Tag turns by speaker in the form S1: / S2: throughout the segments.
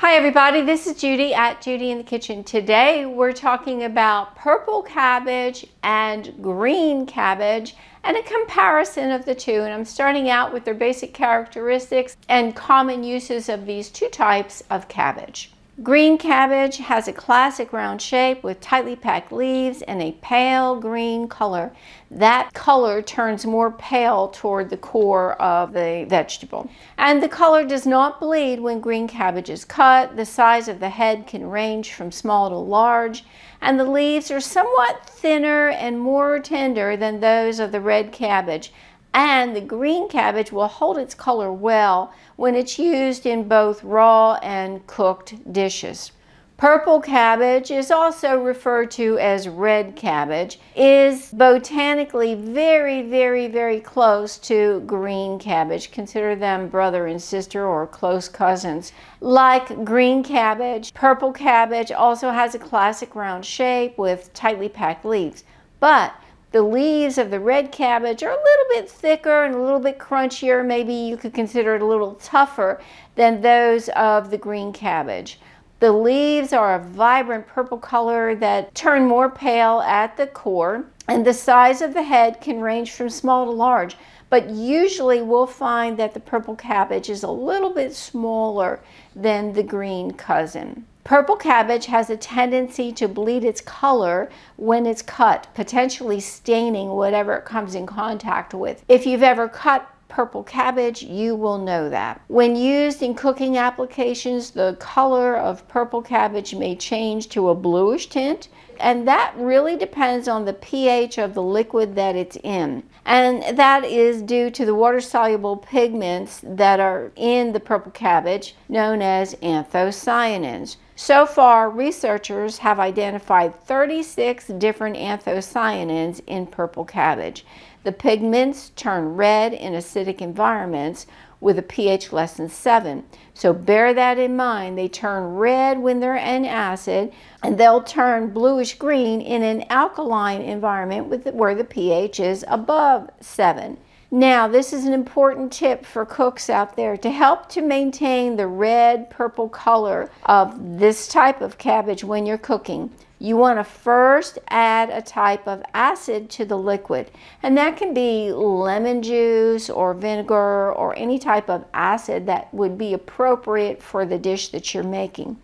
S1: Hi everybody, this is Judy at Judy in the Kitchen. Today we're talking about purple cabbage and green cabbage and a comparison of the two. And I'm starting out with their basic characteristics and common uses of these two types of cabbage. Green cabbage has a classic round shape with tightly packed leaves and a pale green color. That color turns more pale toward the core of the vegetable. And the color does not bleed when green cabbage is cut. The size of the head can range from small to large, and the leaves are somewhat thinner and more tender than those of the red cabbage. And the green cabbage will hold its color well when it's used in both raw and cooked dishes. Purple cabbage is also referred to as red cabbage, is botanically very close to green cabbage. Consider them brother and sister or close cousins. Like green cabbage, purple cabbage also has a classic round shape with tightly packed leaves. But the leaves of the red cabbage are a little bit thicker and a little bit crunchier. Maybe you could consider it a little tougher than those of the green cabbage. The leaves are a vibrant purple color that turn more pale at the core, and the size of the head can range from small to large. But usually we'll find that the purple cabbage is a little bit smaller than the green cousin. Purple cabbage has a tendency to bleed its color when it's cut, potentially staining whatever it comes in contact with. If you've ever cut purple cabbage, you will know that. When used in cooking applications, the color of purple cabbage may change to a bluish tint, and that really depends on the pH of the liquid that it's in. And that is due to the water-soluble pigments that are in the purple cabbage, known as anthocyanins. So far, researchers have identified 36 different anthocyanins in purple cabbage. The pigments turn red in acidic environments with a pH less than 7. So bear that in mind. They turn red when they're in acid, and they'll turn bluish green in an alkaline environment where the pH is above 7. Now, this is an important tip for cooks out there to help to maintain the red-purple color of this type of cabbage when you're cooking. You want to first add a type of acid to the liquid, and that can be lemon juice or vinegar or any type of acid that would be appropriate for the dish that you're making.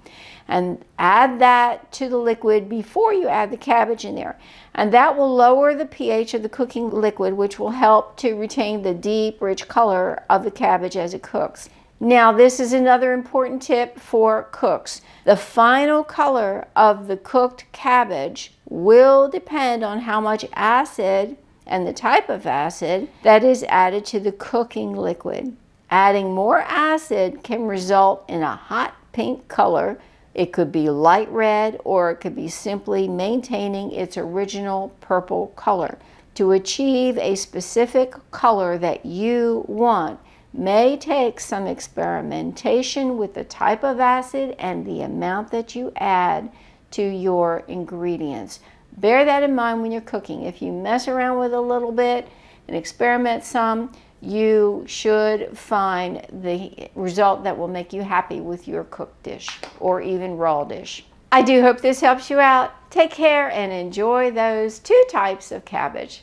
S1: And add that to the liquid before you add the cabbage in there. And that will lower the pH of the cooking liquid, which will help to retain the deep, rich color of the cabbage as it cooks. Now, this is another important tip for cooks. The final color of the cooked cabbage will depend on how much acid and the type of acid that is added to the cooking liquid. Adding more acid can result in a hot pink color. It could be light red, or it could be simply maintaining its original purple color. To achieve a specific color that you want may take some experimentation with the type of acid and the amount that you add to your ingredients. Bear that in mind when you're cooking. If you mess around with a little bit and experiment some, you should find the result that will make you happy with your cooked dish or even raw dish. I do hope this helps you out. Take care and enjoy those two types of cabbage.